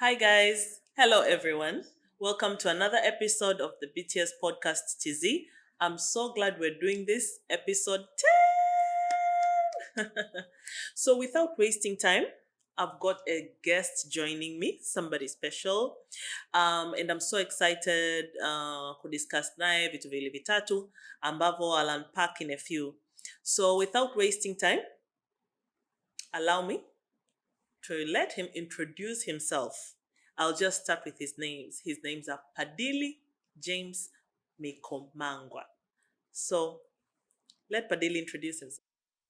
Hi, guys. Hello, everyone. Welcome to another episode of the BTS podcast TZ. I'm so glad we're doing this episode 10. So, without wasting time, I've got a guest joining me, somebody special. And I'm so excited to discuss naye vitu vile vitatu ambavyo I'll unpack in a few. So, without wasting time, allow me to let him introduce himself. I'll just start with his names. His names are Padili James Mikomangwa. So let Padili introduce himself.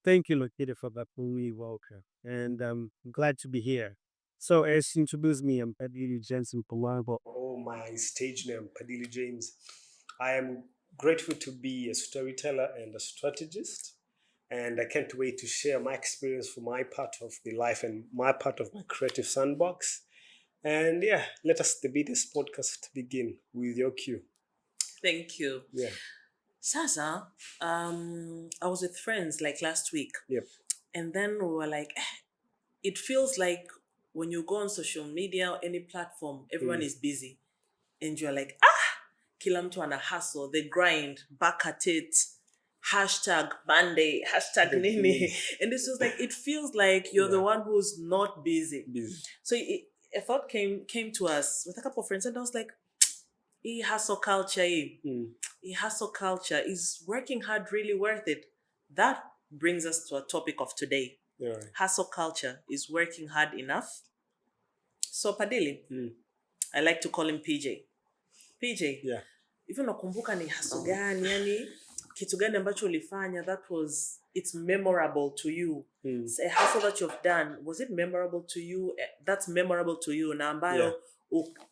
Thank you, Lokita, for that warm welcome. And I'm glad to be here. So, as you introduced me, I'm Padili Jensen Palabo. Oh, my stage name, Padili James. I am grateful to be a storyteller and a strategist, and I can't wait to share my experience for my part of the life and my part of my creative sandbox. And yeah, let us debate this podcast begin with your cue. Thank you. Yeah. Sasa, I was with friends like last week. Yep. And then we were like, it feels like when you go on social media or any platform, everyone is busy. And you're like, kila mtu ana hustle, the grind, back at it, hashtag Monday, hashtag Nini. And this was like, it feels like you're the one who's not busy. So a thought came to us with a couple of friends, and I was like, hustle culture, hustle culture, is working hard really worth it? That brings us to a topic of today. Yeah. Hustle culture, is working hard enough? So Padili, I like to call him PJ. PJ, Yeah. hivyo nakumbuka ni hustle gani, yani kitu gani ambacho ulifanya it's memorable to you? A hustle that you've done, was it memorable to you? That's memorable to you na ambayo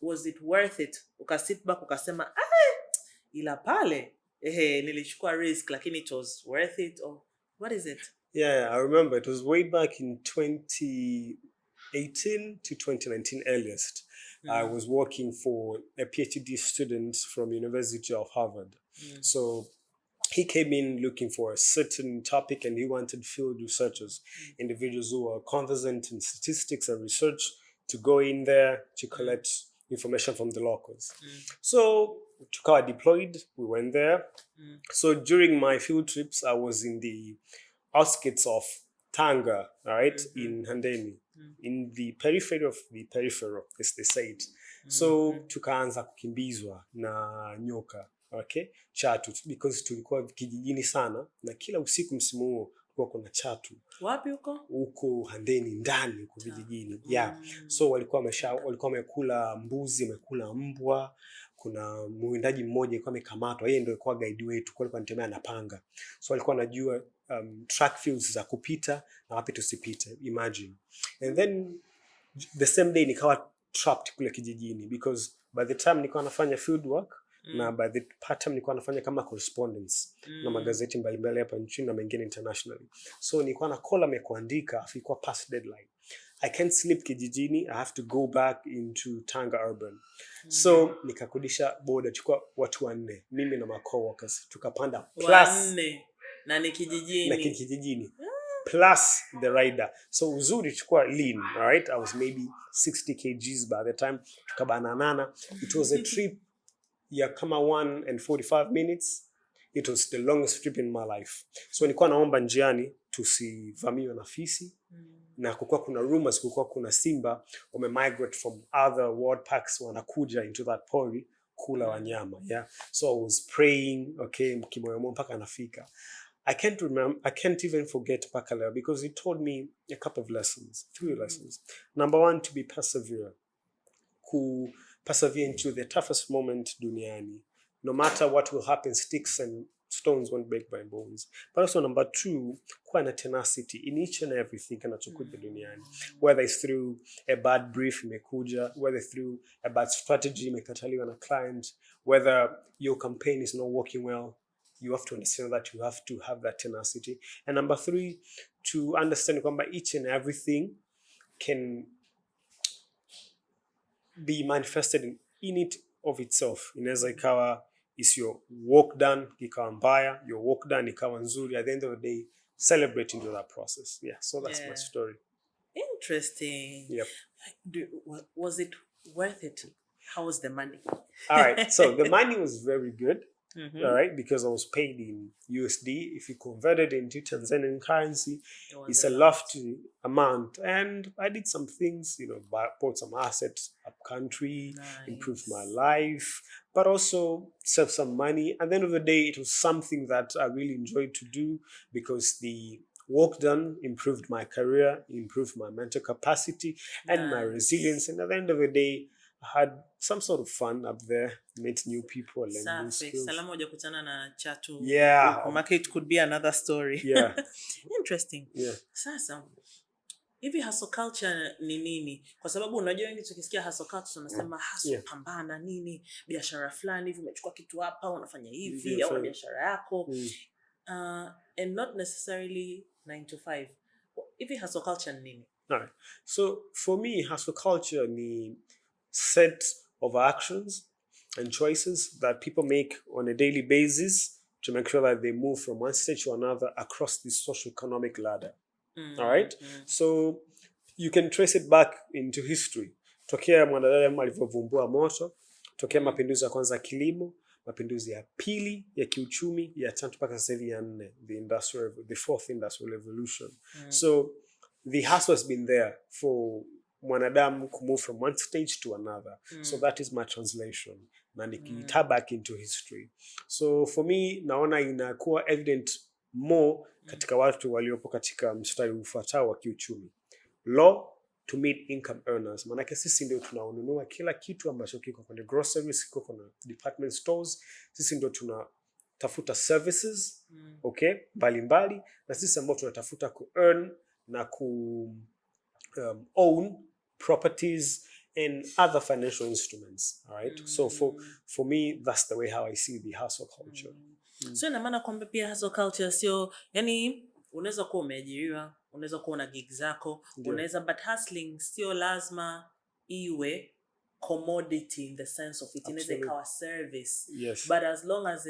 was it worth it? Ukasit back ukasema ila pale nilichukua risk lakini it was worth it, or what is it? Yeah, I remember it was way back in 2018 to 2019 earliest. I was working for a PhD student from University of Harvard. So he came in looking for a certain topic, and he wanted field researchers, individuals who are conversant in statistics and research, to go in there to collect information from the locals. So tukawa deployed, we went there. So during my field trips, I was in the outskirts of Tanga, right, in Handeni, in the periphery of the peripheral, as they said. So tukaanza kukimbizwa na nyoka, okay, chatu, because tulikuwa kijijini sana na kila usiku msimu huo kulikuwa kuna chatu. Wapi huko? Huko Handeni ndani huko vijijini. Yeah. So walikuwa wamekula mbuzi, wamekula mbwa. Kuna mwindaji mmoja alikuwa amekamatwa, yeye ndio alikuwa guide wetu, kwa alikuwa anatembea na panga. So alikuwa anajua track fields za kupita na wapi tusipite, imagine. And then the same day nikawa trapped kule kijijini, because by the time nilikuwa nafanya field work na by the part time nilikuwa nafanya kama correspondence na magazeti mbalimbali hapa nchini na mengine internationally. So nilikuwa na column ya kuandika, afikuwa past deadline. I can't sleep kijijini, I have to go back into Tanga urban. So nikakodisha boda, chukua watu 4, mimi na my coworkers, tukapanda plus 4 na ni kijijini. Na kijijini. Plus the rider. So uzuri chukua lean, all right? I was maybe 60 kgs by the time. Tukabanana. It was a trip ya kama 1 and 45 minutes. It was the longest trip in my life. So nilikuwa naomba njiani tusivamiwe na fisi. Na kukua kuna rumors, kukua kuna simba migrate from other world parks wanakuja into that pori kula wanyama. Yeah. So I was praying, okay, mkimoyomo mpaka nafika. I can't even forget Pakaleo, because he told me a couple of lessons, 3 lessons. Number 1, to be persevere. Persevere into the toughest moment duniani. No matter what will happen, sticks and stones won't break my bones. But also number 2, kuwa na tenacity in each and everything kanachokuja duniani. Whether it's through a bad brief imekuja, whether through a bad strategy imekataliwa na client, whether your campaign is not working well, you have to understand that you have to have that tenacity. And number 3, to understand kwamba each and everything can be manifested in it of itself. Inaweza ikawa is your work done ikawa mbaya, your work done ikawa nzuri. At the end of the day, celebrate into that process. Yeah, so that's my story. Interesting. Yep. Was it Worth it. How was the money? All right. So the money was very good. Mhm. All right, because I was paid in USD. If you convert it into Tanzanian currency, It was it's a a lot. lofty amount. And I did some things, bought some assets up country, improved my Nice. life, but also saved some money. At the end of the day, it was something that I really enjoyed to do because the work done improved my career, improved my mental capacity and my Nice. resilience. And at the end of the day, I had some sort of fun up there, met new people, learned new Safi. skills. Salama hujakutana na chatu. Yeah. Huko. Maka it could be another story. Yeah. Interesting. Yeah. Sasa hivi hustle culture ni nini? Kwa sababu unajua wengi tukisikia hustle culture tunasema hustle, Yeah. pambana nini, biashara fulani hivi umechukua kitu hapa unafanya hivi Yeah, au na fine. biashara yako. And not necessarily 9 to 5. Hivi hustle culture ni nini? All right. So for me, hustle culture ni set of actions and choices that people make on a daily basis to make sure that they move from one stage to another across the socio-economic ladder. All right. So you can trace it back into history. Tokea mwanadamu alivyovumbua moto, tokea mapinduzi ya kwanza ya kilimo, mapinduzi ya pili ya kiuchumi, ya tatu mpaka sasa hivi ya nne, the fourth industrial revolution. So the hustle has been there for mwanadamu to move from one stage to another. So that is my translation. Na nikiita back into history. So for me, naona inakuwa evident more katika watu waliopo katika mstari ufuatao wa kiuchumi. Low to mid income earners. Manake sisi ndio tunaonunua kila kitu ambacho kiko kwenye groceries, kiko kwenye department stores. Sisi ndio tunatafuta services, okay, mbalimbali. Na sisi ambao tunatafuta ku-earn na own properties and other financial instruments. All right. So for me, that's the way how I see the hustle culture. So ina maana kwamba pia hustle culture sio, yani unaweza kuwa umeajiriwa, unaweza kuwa una gig zako, unaweza, but hustling sio lazima iwe commodity in the sense of it inaweza ikawa service. Yes. But as long as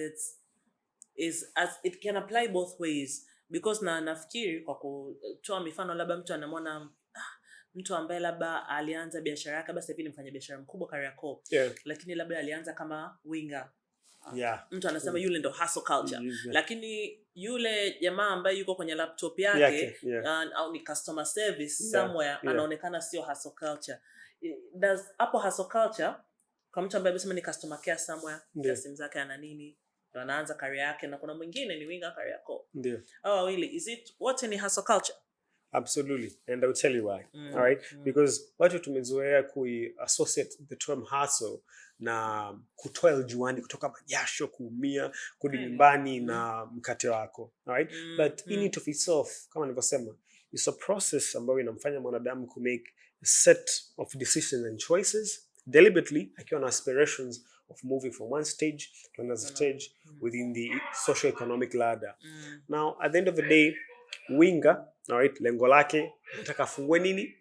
it can apply both ways, because nafikiri kwa kutoa mifano, labda mtu anamwona mtu ambaye labda alianza biashara yake, basi hivi ni mfanya biashara mkubwa Kariakoo, lakini labda alianza kama winger. Mtu anasema yule ndo hustle culture. Lakini yule jamaa ambaye yuko kwenye laptop yake au ni customer service somewhere, anaonekana sio hustle culture. Does hapo hustle culture kwa mtu ambaye anasema ni customer care somewhere, simu zake ana nini, ndo anaanza career yake, na kuna mwingine ni winger Kariakoo. Ndio. Oh, really? Is it what in hustle culture? Absolutely. And I'll tell you why. All right. Because watu tumezoea associate the term hustle na kutoa juani, kutoka majasho, kuumia, kurudi nyumbani na mkate wako. All right. But in it of itself, kama nilivyosema, it's a process ambayo inamfanya mwanadamu ku make a set of decisions and choices deliberately, akiwa na aspirations of moving from one stage to another stage within the socio-economic ladder. Now, at the end of the day, winger, all right, lengo lake nataka afungue nini?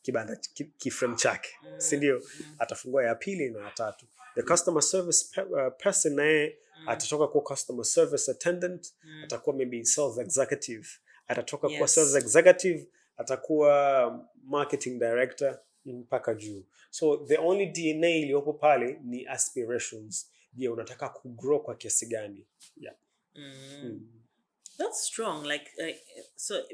Kibanda kiframe chake. Si ndio? Atafungua ya pili na ya tatu. The customer service person naye atatoka kwa customer service attendant, atakuwa maybe sales executive. Atatoka kwa sales executive, atakuwa marketing director mpaka juu. So the only DNA iliyopo pale ni aspirations. Je, unataka kugrow kwa kiasi gani? Yeah. That's strong. Like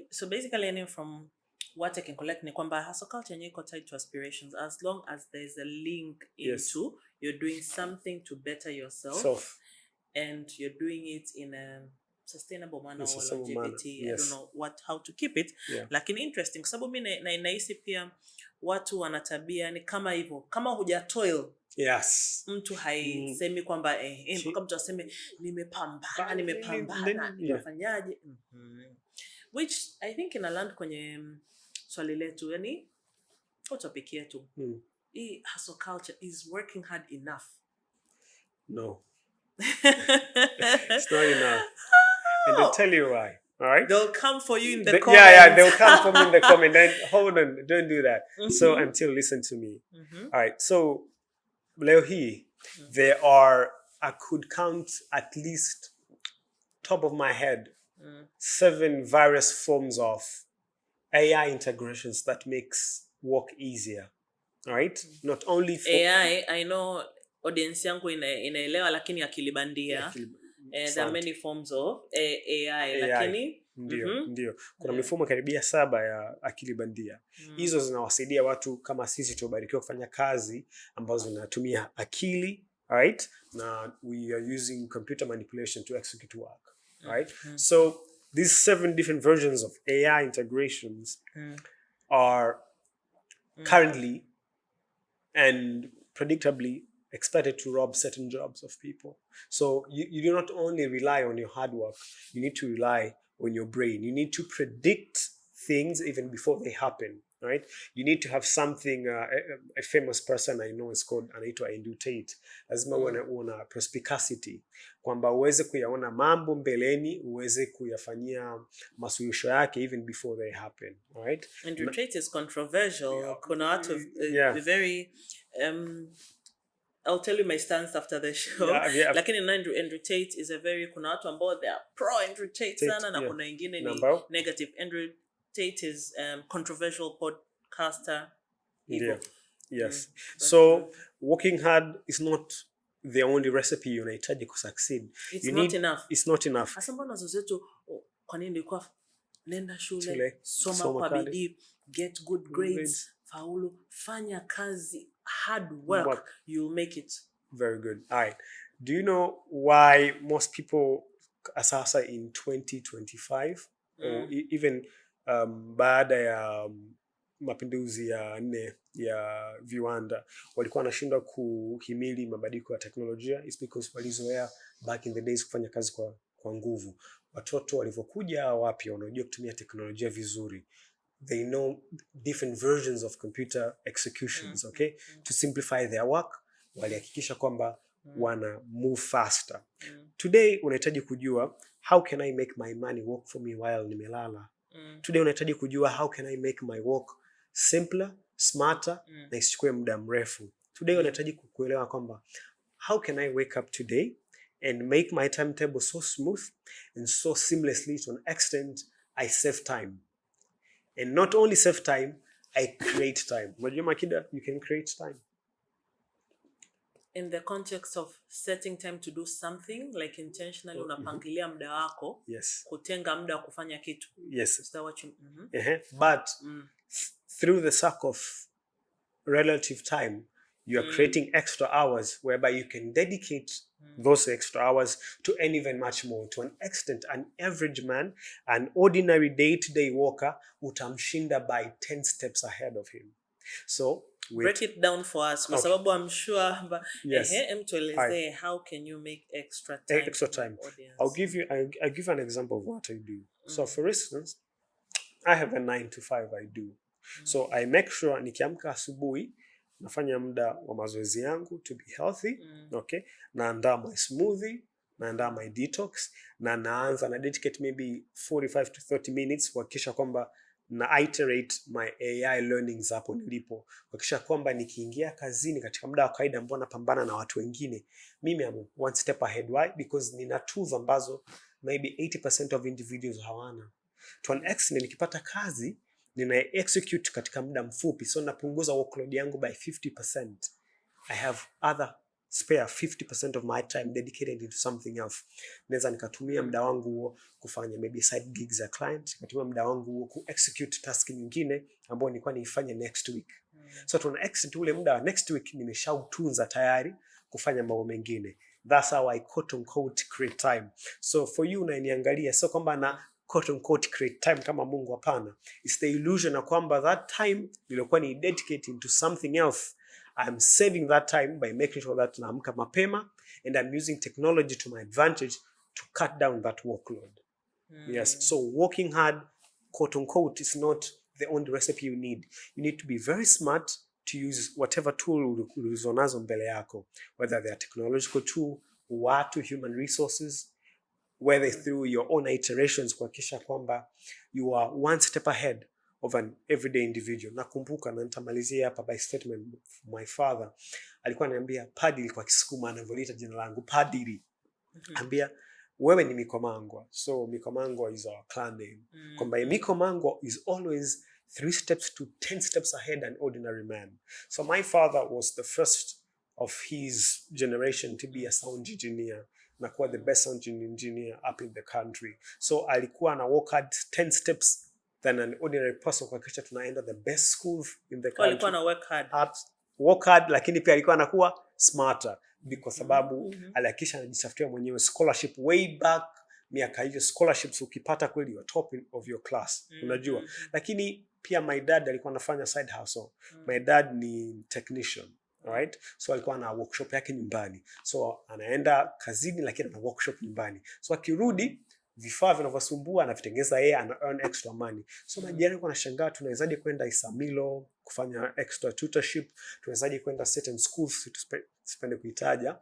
so basically, from what I can collect, ni kwamba hustle culture yenyewe iko tied to aspirations, as long as there's a link into you're doing something to better yourself and you're doing it in a sustainable manner or longevity. I don't know how to keep it. Lakini interesting, sababu mimi nahisi pia watu wanatabia ni kama hivyo, kama hujatoil. Mtu haisemi kwamba mpaka mtu aseme nimepambana nimefanyaje. Which I think in a land kwenye swali letu, yani topic yetu, hii hustle culture is working hard enough. No. It's not enough. And I'll tell you why. All right? They'll come for you in the comments. Yeah, they'll come for me in the comment. Then hold on, don't do that. So until listen to me. All right. So leo hii, I could count at least top of my head 7 various forms of AI integrations that makes work easier. right? Not only for AI, I know audience yangu inaelewa, lakini akili bandia. There are many forms of AI, lakini ndio kuna mifumo karibia 7 ya akili bandia. Hizo zinawasaidia watu kama sisi tubarikiwa kufanya kazi ambazo zinatumia akili, right? Na we are using computer manipulation to execute work, right? So these 7 different versions of AI integrations are currently and predictably expected to rob certain jobs of people. So you do not only rely on your hard work, you need to rely on your brain. You need to predict things even before they happen, right? You need to have something, a famous person I know is called anaitwa Andrew Tate. Lazima una perspicacity, kwamba uweze kuyaona mambo mbeleni, uweze kuyafanyia masuluhisho yake even before they happen, right? Andrew Tate is controversial. Kuna watu very I'll tell you my stance after the show. Lakini Andrew Tate is a very, kuna watu ambao they are pro Andrew Tate sana, na kuna wengine ni negative. Andrew Tate is controversial podcaster. Yes. So working hard is not the only recipe unahitaji ku succeed. It's not enough. Hasa mbona zozetu kwa nini ndikuwa nenda shule, soma kwa bidii, get good grades, faulu, fanya kazi, hard work, you'll make it. Very good. All right. Do you know why most people asasa in 2025 or even baada ya mapinduzi ya 4 ya viwanda walikuwa wanashindwa kuhimili mabadiliko ya teknolojia? It's because walizoea back in the days kufanya kazi kwa nguvu. Watoto walivyokuja wapya wanajua kutumia teknolojia vizuri. They know different versions of computer executions, okay? To simplify their work, walihakikisha kwamba wana move faster. Today unahitaji kujua how can I make my money work for me while nimelala. Today unahitaji kujua how can I make my work simpler, smarter, na isichukue muda mrefu. Today unahitaji kuelewa kwamba how can I wake up today and make my timetable so smooth and so seamlessly to an extent I save time. And not only save time, I create time. Unajua Makida, you can create time. In the context of setting time to do something, like intentionally unapangilia muda wako, kutenga muda wa kufanya kitu. Yes. Is that what you But through the circle of relative time, you are creating extra hours whereby you can dedicate those extra hours to and even much more. To an extent, an average man, an ordinary day-to-day worker, utamshinda by 10 steps ahead of him. So break it down for us, kwa sababu I'm sure mtueleze how can you make extra time. I'll give an example of what I do. So for instance, I have a 9 to 5 I do. So I make sure nikiamka asubuhi nafanya muda wa mazoezi yangu to be healthy, okay? Naandaa my smoothie, naandaa my detox, na naanza na dedicate maybe 45 to 30 minutes kuhakikisha kwamba na iterate my AI learnings hapo nilipo, kuhakikisha kwamba nikiingia kazini katika muda wa kawaida ambao napambana na watu wengine, mimi am one step ahead. Why? Because nina tools ambazo maybe 80% of individuals hawana. To an extent nikipata kazi nina execute katika muda mfupi, so napunguza workload yangu by 50%. I have other spare 50% of my time dedicated into something else. Naweza nikatumia muda wangu huo kufanya maybe side gigs ya client, nikatumia muda wangu huo ku execute task nyingine ambayo nilikuwa niifanye next week. So tuna execute ule muda wa next week nimeshautunza tayari kufanya mambo mengine. That's how I quote unquote create time. So for you unaniangalia, so kwamba na quote unquote create time kama Mungu, hapana. It's the illusion na kwamba that time nilikuwa ni dedicate into something else. I'm saving that time by making sure that naamka mapema and I'm using technology to my advantage to cut down that workload. Yes, so working hard, quote unquote, is not the only recipe you need. You need to be very smart to use whatever tool ulizonazo mbele yako, whether they are technological tool, watu, human resources, whether through your own iterations kuhakikisha kwamba you are one step ahead of an everyday individual. Nakumbuka na nitamalizia hapa by statement my father. Alikuwa ananiambia Padili kwa Kisukuma, anavyoliita jina langu Padili. Ambia wewe ni Mikomangwa. So Mikomangwa is our clan name. Kwamba Mikomangwa is always 3 steps to 10 steps ahead an ordinary man. So my father was the first of his generation to be a sound engineer na kuwa the best sound engineer up in the country. So alikuwa na work hard 10 steps than an ordinary person kuhakikisha tunaenda the best schools in the country. Alikuwa na work hard. Work hard, lakini pia alikuwa anakuwa smarter kwa sababu alihakikisha anajitafutia mwenyewe scholarship way back miaka hiyo. Scholarships ukipata kweli you're top of your class, unajua. Lakini pia my dad alikuwa anafanya side hustle. My dad ni technician, right? So alikuwa na workshop yake nyumbani, so anaenda kazini lakini ana workshop nyumbani, so akirudi vifaa vinavyosumbua anavitengeza yeye, ana earn extra money. So majirani walikuwa wanashangaa, tunawezaje kwenda Isamilo kufanya extra tutorship, tunawezaje kwenda certain schools sipende kuitaja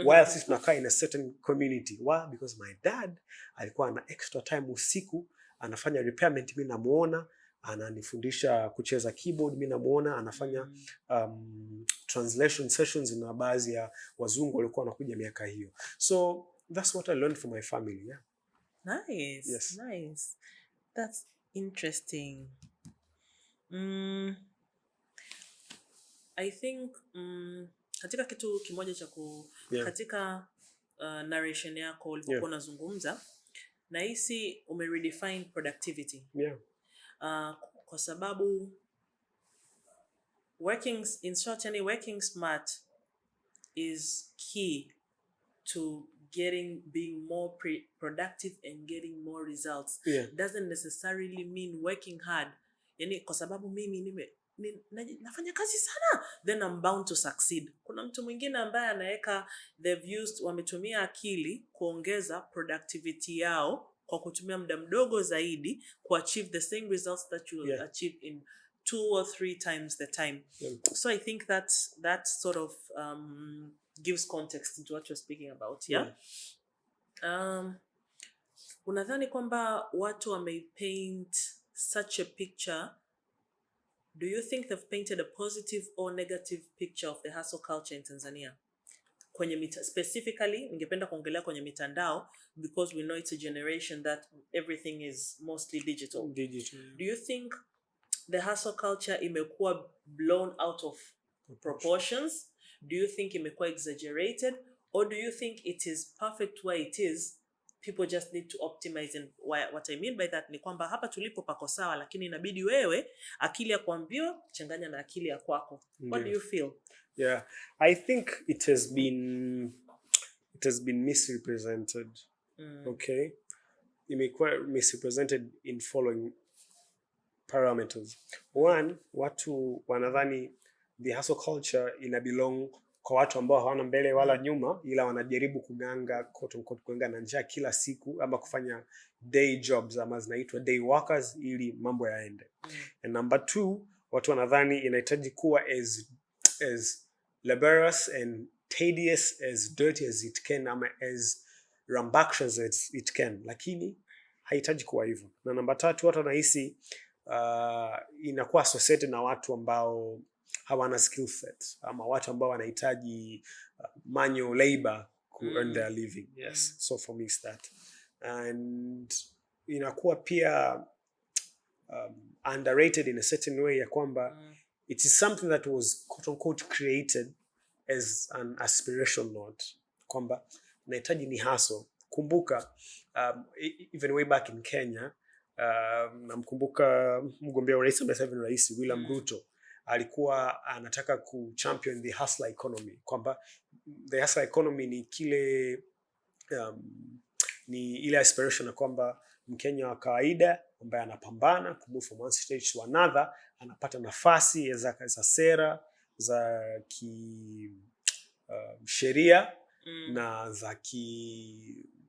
while sisi tunakaa in a certain community. Why? Because my dad alikuwa ana extra time usiku, anafanya repairment, mimi namuona ananifundisha kucheza keyboard, mimi namuona anafanya translation sessions na baadhi ya wazungu walikuwa wanakuja miaka hiyo. So that's what I learned from my family. Yeah. Nice. Yes. Nice. That's interesting. I think katika kitu kimoja cha katika narration yako ulipokuwa unazungumza, nahisi umeredefine productivity. Yeah. Kwa sababu working smart is key to being more productive and getting more results. Yeah. Doesn't necessarily mean working hard. Yani kwa sababu mimi nafanya kazi sana then I'm bound to succeed. Kuna mtu mwingine ambaye anaweka wametumia akili kuongeza productivity yao kwa kutumia muda mdogo zaidi ku achieve the same results that you will achieve in 2 or 3 times the time. Yeah. So I think that sort of gives context into what you're speaking about. Yeah. Unadhani kwamba watu wamepaint such a picture? Do you think they've painted a positive or negative picture of the hustle culture in Tanzania? Specifically, ningependa kuongelea kwenye mitandao because we know it's a generation that everything is mostly digital. Do you think the hustle culture imekuwa blown out of proportions? Do you think imekuwa exaggerated? Or do you think it is perfect where it is? People just need to optimize. And what I mean by that ni kwamba hapa tulipo pako sawa, lakini inabidi wewe akili ya kuambiwa changanya na akili ya kwako. What do you feel? Yeah, I think it has been misrepresented. Okay, imekuwa misrepresented in following parameters. One, watu wanadhani the hustle culture ina belong kwa watu ambao hawana mbele wala nyuma, ila wanajaribu kuganga kuenga na njaa kila siku ama kufanya day jobs ama zinaitwa day workers ili mambo yaende. And number 2, watu wanadhani inahitaji kuwa as laborious and tedious, as dirty as it can, ama as rambunctious as it can, lakini haihitaji kuwa hivyo. Na number 3, watu wanahisi inakuwa associated na watu ambao hawana skill set ama watu ambao wanahitaji manual labor to earn their living. Yes. So for me it's that. And inakuwa pia underrated in a certain way ya kwamba it is something that was quote unquote created as an aspiration note, kwamba nahitaji ni hustle. Kumbuka even way back in Kenya, namkumbuka mgombea urais ambaye sasa hivi ni rais, William Ruto, alikuwa anataka champion the hustler economy, kwamba the hustler economy ni kile ni ile aspiration kwamba Mkenya wa kawaida ambaye anapambana ku move from one stage to another anapata nafasi za sera za sheria na za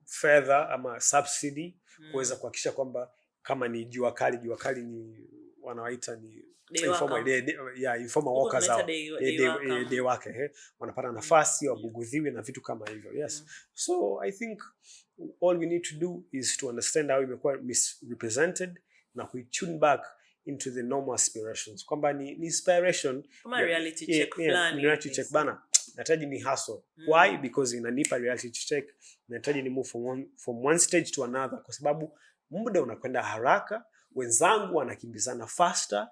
fedha ama subsidy kuweza kuhakikisha kwamba kama ni jua kali ni wanawaita ni informal workers out day wake wanapata nafasi wabugudhiwe na vitu kama hivyo. Yes. So I think all we need to do is to understand how imekuwa misrepresented na tune back into the normal aspirations, kwamba ni inspiration kama reality check fulani, reality check bana, nahitaji ni hustle. Why? Because inanipa reality check, nahitaji ni move from one stage to another, kwa sababu muda unakwenda haraka, wenzangu wanakimbizana faster,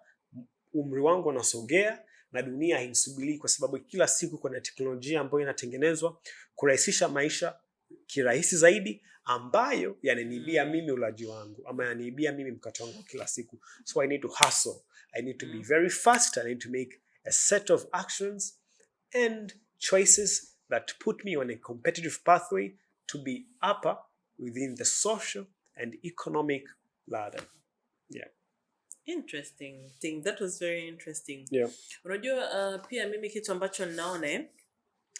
umri wangu unasogea na dunia hainisubilii, kwa sababu kila siku kuna teknolojia ambayo inatengenezwa kurahisisha maisha kirahisi zaidi, ambayo yananiibia mimi ulaji wangu ama yananiibia mimi mkate wangu kila siku. So I need to hustle, I need to be very fast, I need to make a set of actions and choices that put me on a competitive pathway to be upper within the social and economic ladder. Yeah. Interesting thing. That was very interesting. Yeah. Unajua pia mimi kitu ambacho ninaona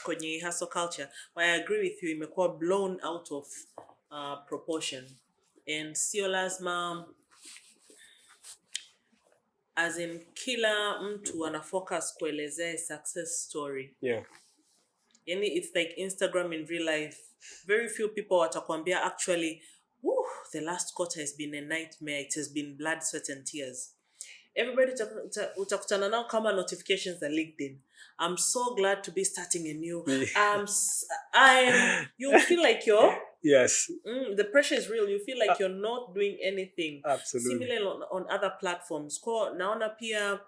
kwenye hustle culture, I agree with you, imekuwa blown out of proportion. And sio lazima, as in kila mtu ana focus kuelezea success story. Yeah. Yani it's like Instagram in real life. Very few people watakwambia actually, the last quarter has been a nightmare. It has been blood, sweat and tears. Everybody utakutana nao kama notifications za LinkedIn. I'm so glad to be starting a new. You feel like you're. Yes. The pressure is real. You feel like you're not doing anything. Absolutely. Similarly on other platforms. Naona pia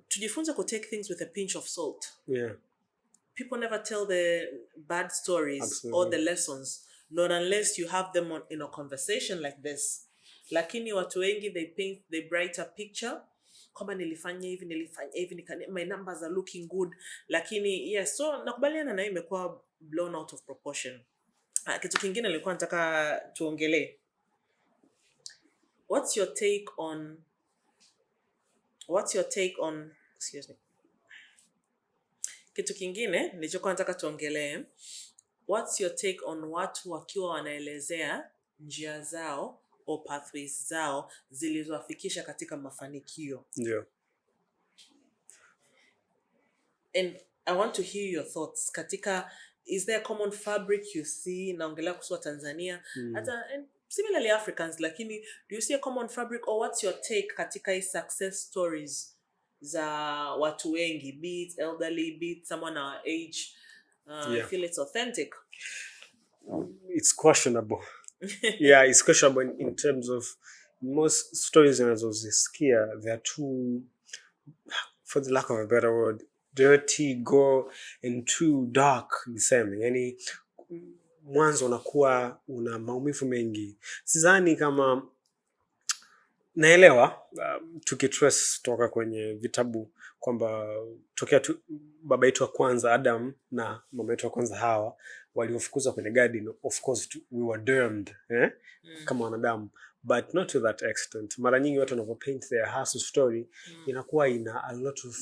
tujifunze to take things with a pinch of salt. Yeah. People never tell the bad stories. Absolutely. Or the lessons, not unless you have them in a conversation like this. Lakini watu wengi, they paint the brighter picture. Kama nilifanya hivi, my numbers are looking good. Lakini yes, so nakubaliana na imekuwa blown out of proportion. Kitu kingine nilikuwa nataka tuongelee. What's your take on excuse me. Kitu kingine nilichokuwa nataka tuongelee. What's your take on watu wakiwa wanaelezea njia zao or pathways zao zilizowafikisha katika mafanikio? Yeah. And I want to hear your thoughts. Is there a common fabric you see? Naongelea kuhusu Tanzania. And similarly Africans, lakini do you see a common fabric, or what's your take katika hii success stories za watu wengi, be it elderly, be it someone our age? I feel it's authentic. It's questionable. Yeah, it's questionable in terms of most stories ninazozisikia, they're too, for the lack of a better word, dirty, gore and too dark niseme. Yani mwanzo unakuwa una maumivu mengi. Sidhani kama naelewa tukitrace toka kwenye vitabu kwamba tokea baba yetu wa kwanza Adam na mama yetu wa kwanza Hawa waliofukuzwa kwenye garden, of course we were doomed kama wanadamu, but not to that extent. Mara nyingi watu wanapopaint their hustle story inakuwa ina a lot of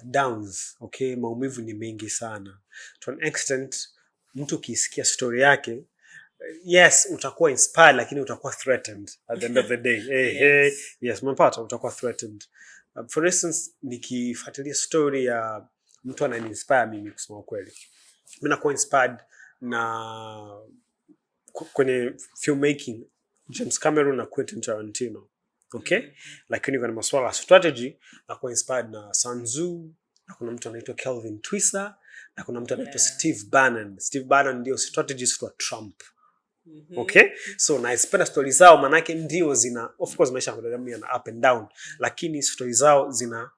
downs, okay? Maumivu ni mengi sana. To an extent mtu kisikia story yake, yes, utakuwa inspired, lakini utakuwa threatened at the end of the day. Yes, mpata utakuwa threatened. For instance, nikifuatilia story ya mtu anani-inspire mimi kusema kweli. Mimi nakuwa inspired na kwenye filmmaking, James Cameron na Quentin Tarantino. Okay? Lakini kuna masuala ya strategy, nakuwa inspired na Sun Tzu, na kuna mtu anaitwa Kelvin Twisser, na kuna mtu anaitwa Steve Bannon. Steve Bannon ndio strategist wa Trump. Okay? So naipenda stories zao, manake ndio zina, of course maisha yana up and down, lakini stories zao zina,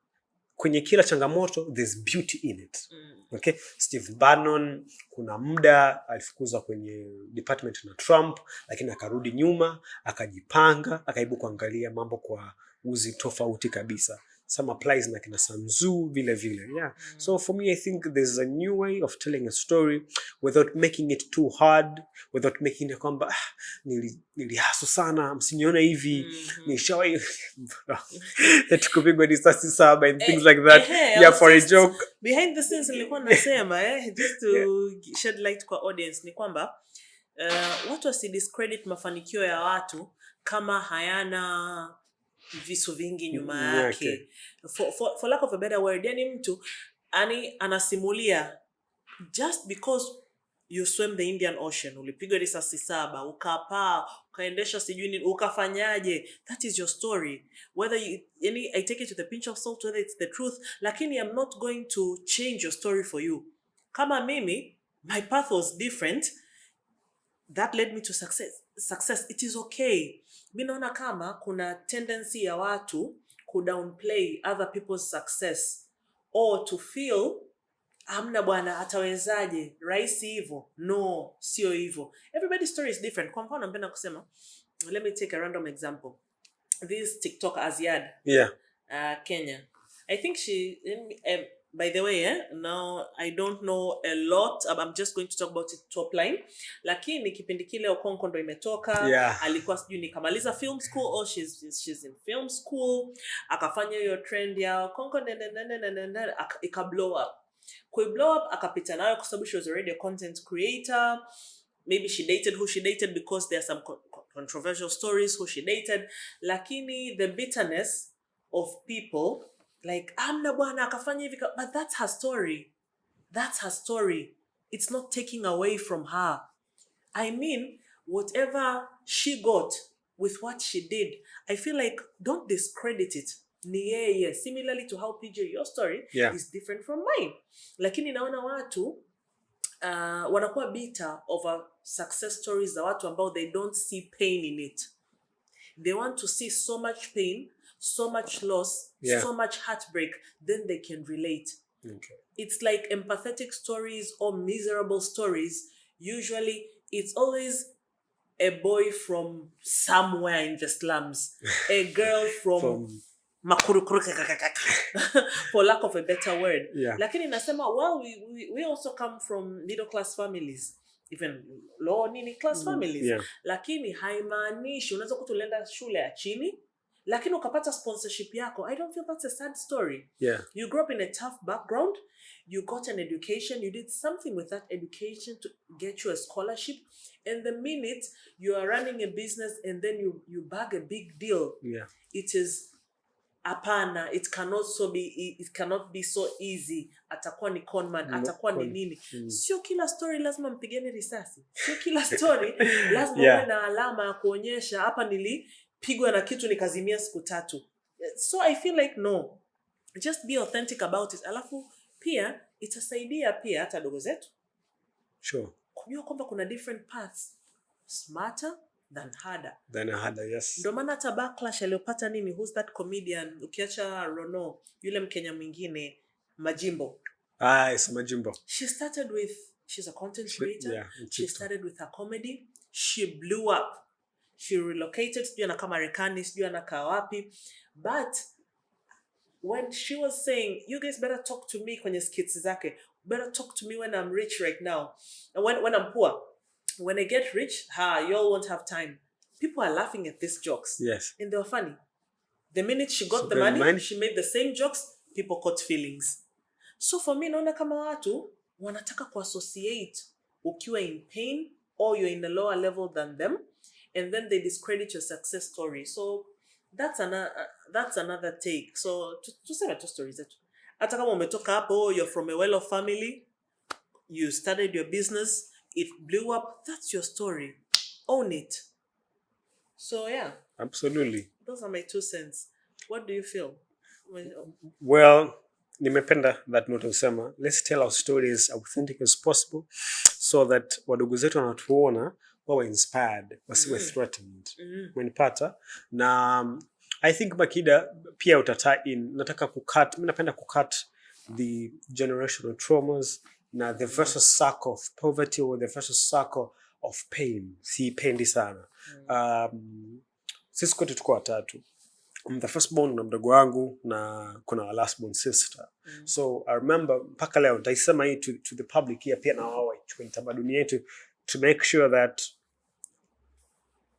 kwenye kila changamoto there's beauty in it. Okay? Steve Bannon kuna muda alifukuzwa kwenye department na Trump, lakini akarudi nyuma, akajipanga, akaibu kuangalia mambo kwa uzi tofauti kabisa. Some applies na kina Sun Tzu vile vile. Yeah. So for me, I think there's a new way of telling a story without making it too hard, without making it kwamba nilihaso sana, msinione hivi, nishawahi tukupigwa risasi 7 and things like that. Yeah, for a joke. Behind the scenes nilikuwa nasema just to shed light kwa audience ni kwamba watu wasidiscredit mafanikio ya watu kama hayana visu vingi nyuma yake. For lack of a better word, yani mtu anasimulia just because you swim the Indian Ocean, ulipigwa risasi 7, ukapaa, ukaendesha sijui nini, ukafanyaje, that is your story. Whether I take it to the pinch of salt, whether it's the truth, lakini I'm not going to change your story for you. Kama mimi, my path was different, that led me to success. success, it is okay. Mimi naona kama kuna tendency ya watu ku downplay other people's success or to feel hamna bwana atawezaje rahisi hivyo. No, sio hivyo. Everybody's story is different. Kwa mfano napenda kusema, let me take a random example. This TikTok Aziad, Kenya. I think she by the way, now I don't know a lot. I'm just going to talk about it top line. Lakini kipindi kile Okonko ndo imetoka, alikuwa sijui nikamaliza film school or she's in film school, akafanya hiyo trend ya Okonko ika blow up. Kwa blow up akapita nayo kwa sababu she was already a content creator. Maybe she dated who she dated because there are some controversial stories who she dated. Lakini the bitterness of people like amna bwana akafanya hivi, but that's her story. That's her story. It's not taking away from her. I mean, whatever she got with what she did, I feel like don't discredit it. Ni similarly to how PJ, your story is different from mine. Lakini naona watu wanakuwa bitter over success stories za watu ambao they don't see pain in it. They want to see so much pain, so much loss, so much heartbreak, then they can relate. Okay. It's like empathetic stories or miserable stories. Usually, it's always a boy from somewhere in the slums, a girl from for lack of a better word. Lakini nasema, well, we also come from middle class families, even low nini class families. Lakini haimaanishi unaweza kutulenda shule ya chini lakini ukapata sponsorship yako. I don't feel that's a sad story. You grew up in a tough background, you got an education, you did something with that education to get you a scholarship, and the minute you are running a business and then you bag a big deal, it is apana, it cannot be so easy. Atakuwa ni conman, atakuwa ni nini. Sio kila story lazima mpigeni risasi. Sio kila story lazima uwe na alama ya kuonyesha hapa nilipigwa na kitu nikazimia siku 3. So I feel like no, just be authentic about it. Alafu pia itasaidia pia hata dogo zetu kujua kwamba kuna different paths, smarter than harder. Yes. Ndo maana hata backlash aliyopata nini, who's that comedian ukiacha Rono, yule Mkenya mwingine Majimbo. It's Majimbo. She's a content creator. She started with her comedy. She blew up. She relocated, sijui anakaa Marekani, sijui anakaa wapi. But when she was saying, you guys better talk to me kwenye skits zake, better talk to me when I'm rich right now, and when I'm poor. When I get rich, y'all won't have time. People are laughing at these jokes. And they were funny. The minute she got the money, she made the same jokes, people caught feelings. So for me, naona kama watu wanataka kuassociate ukiwa in pain or you're in a lower level than them, and then they discredit your success story. So that's another take. So tuseme tu stories zetu. Hata kama umetoka hapo, you're from a well-off family, you started your business, it blew up, that's your story. Own it. So absolutely. Those are my 2 cents. What do you feel? Well, nimependa that note usema, let's tell our stories as authentic as possible so that wadogo zetu wanatuona wawe inspired, wasiwe threatened. Umenipata? Na I think Makida pia mimi napenda kucut the generational traumas na the vicious circle of poverty or the vicious circle of pain. Siipendi sana. Sisi kote tuko watatu. I'm the firstborn na mdogo wangu na kuna a lastborn sister. So I remember mpaka leo nitaisema hii to the public here pia na wao chukua tamaduni yetu to make sure that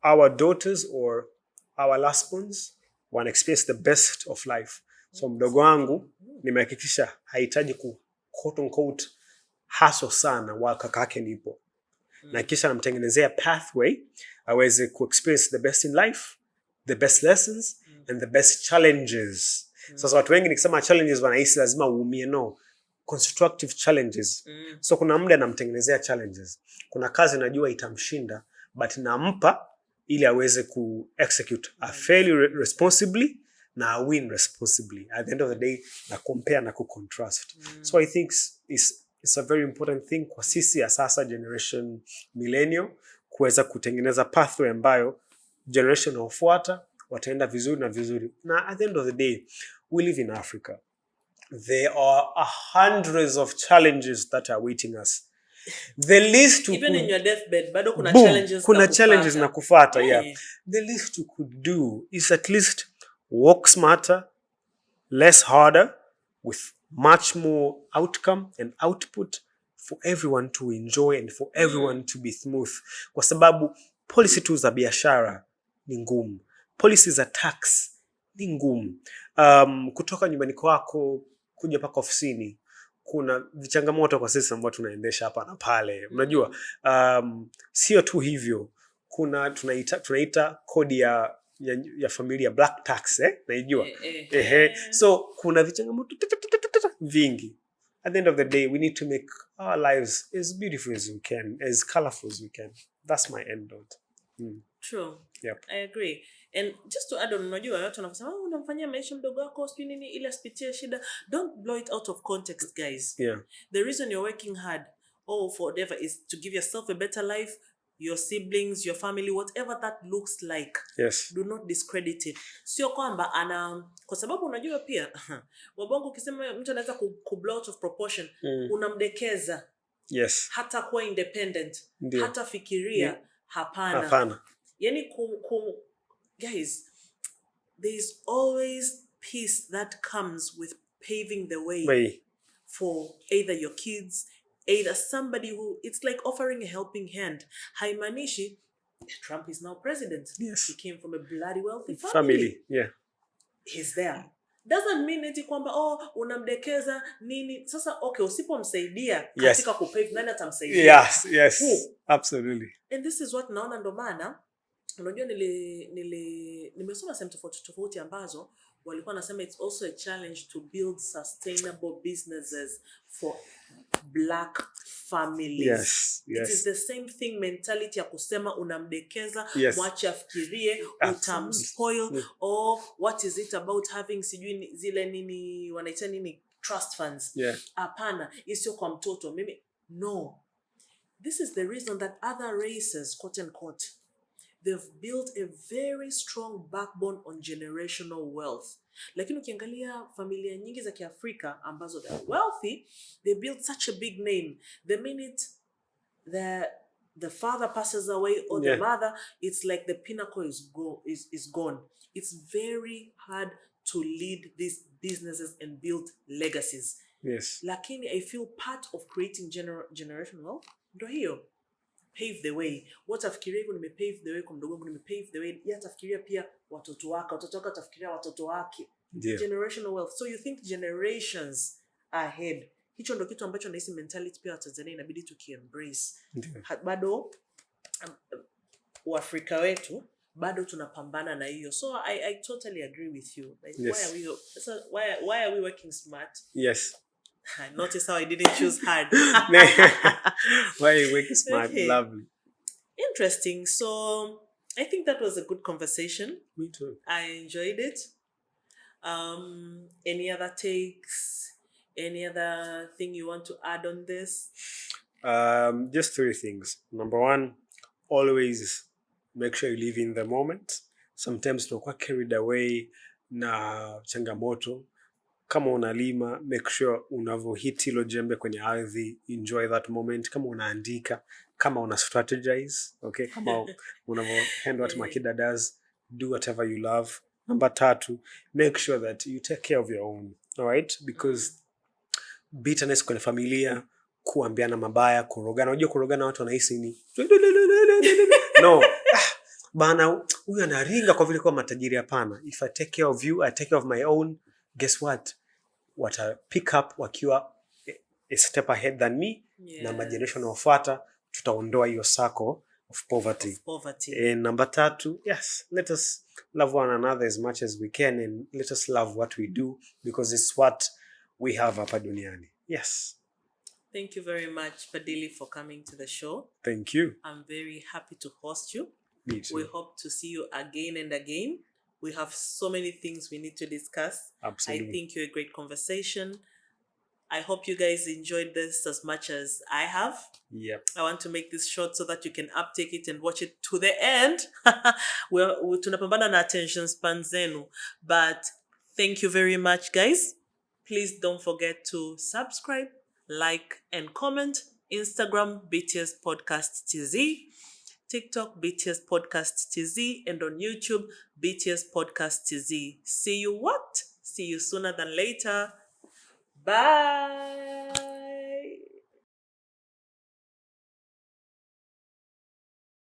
our daughters or our lastborns wana experience the best of life. So mdogo wangu nimehakikisha hahitaji ku quote unquote hustle sana wa kakake nipo. Na kisha namtengenezea pathway aweze ku experience the best in life, the best lessons and the best challenges. Sasa watu wengi nikisema challenges wanahisi lazima uumie. No, constructive challenges. So kuna muda namtengenezea challenges. Kuna kazi najua itamshinda but nampa ili aweze ku execute a fairly responsibly na win responsibly. At the end of the day na compare na ku contrast. So I think it's a very important thing kwa sisi ya sasa generation millennial kuweza kutengeneza pathway ambayo generation inayofuata wataenda vizuri na vizuri. Na at the end of the day, we live in Africa. There are hundreds of challenges that are waiting us. The least even in your deathbed bado kuna boom, challenges kuna challenges na kufata. Yeah. The least you could do is at least work smarter, less harder, with much more outcome and output for everyone to enjoy and for everyone to be smooth. Kwa sababu policy tu za biashara ni ngumu, policy za tax ni ngumu. Kutoka nyumbani kwako kuja paka ofisini kuna vichangamoto kwa sisi ambao tunaendesha hapa na pale. Unajua, sio tu hivyo, kuna tunaita kodi ya familia, black tax, naijua. So kuna vichangamoto vingi. At the end of the day, we need to make our lives as beautiful as we can, as colorful as we can. That's my end note. True. Yep. I agree. And just to add on, unajua watu wanasema unamfanyia maisha mdogo wako sijui nini ili asipitie shida. Don't blow it out of context, guys. Yeah. The reason you're working hard for whatever is to give yourself a better life, your siblings, your family, whatever that looks like. Yes. Do not discredit it. Sio kwamba kwa sababu unajua pia wabongo ukisema mtu anaweza kublow out of proportion, unamdekeza. Yes. Hata kuwa independent, hata fikiria, hapana. Hapana. Yani guys, there is always peace that comes with paving the way for either your kids, either somebody who, it's like offering a helping hand. Haimanishi Trump is now president. Yes. He came from a bloody wealthy family. Yeah. He's there. Doesn't mean eti kwamba unamdekeza nini. Sasa okay, usipomsaidia katika kupave, nani atamsaidia? Yes. Absolutely. And this is what naona ndo maana unajua nimesoma sehemu tofauti ambazo walikuwa nasema it's also a challenge to build sustainable businesses for black families. Yes. It is the same thing mentality ya kusema unamdekeza, mwache afikirie, utamspoil, or what is it about having sijui zile nini wanaita nini trust funds. Hapana, isio kwa mtoto. Mimi no. This is the reason that other races, quote unquote, they've built a very strong backbone on generational wealth. Lakini ukiangalia familia nyingi za Kiafrika ambazo they're wealthy, they built such a big name. The minute the father passes away or the mother, it's like the pinnacle is gone. It's very hard to lead these businesses and build legacies. Yes. Lakini I feel part of creating generational wealth ndo hiyo. Pave the way. Watafikiria hivyo nimepave the way kwa mdogo wangu, nimepave the way. Yeye atafikiria pia watoto wake atafikiria watoto wake. Generational wealth. So you think generations ahead. Hicho ndo kitu ambacho nahisi mentality pia Tanzania inabidi tukiembrace. Bado Waafrika wetu bado tunapambana na hiyo. So I totally agree with you. Like, why are we working smart? Yes. Notice how I didn't choose hard. Why are you working smart? Okay. Lovely. Interesting. So I think that was a good conversation. Me too. I enjoyed it. Any other takes? Any other thing you want to add on this? Just 3 things. Number 1, always make sure you live in the moment. Sometimes tunakuwa carried away na changamoto. Kama unalima, make sure unavohit hilo jembe kwenye ardhi, enjoy that moment. Kama unaandika, kama una strategize, okay? Kama unavohandle what Makida does, do whatever you love. Number 3, make sure that you take care of your own, all right? Because bitterness kwenye familia, kuambiana mabaya, kurogana. Unajua kurogana watu wanahisi ni no. Bana huyu anaringa kwa vile kwa matajiri. Hapana. If I take care of you, I take care of my own. Guess what? What I pick up wakiwa a step ahead than me. Na majeneration wafuata tutaondoa hiyo circle of poverty. And number 3, yes, let us love one another as much as we can, and let us love what we do, because it's what we have hapa duniani. Yes. Thank you very much, Padili, for coming to the show. Thank you. I'm very happy to host you. Me too. We hope to see you again and again. We have so many things we need to discuss. Absolutely. I think you're a great conversation. I hope you guys enjoyed this as much as I have. Yep. I want to make this short so that you can uptake it and watch it to the end. Tunapambana na attention span zenu. But thank you very much, guys. Please don't forget to subscribe, like, and comment. Instagram, BTS Podcast TZ. TikTok, BTS Podcast TZ. And on YouTube, BTS Podcast TZ. See you what? See you sooner than later. Bye.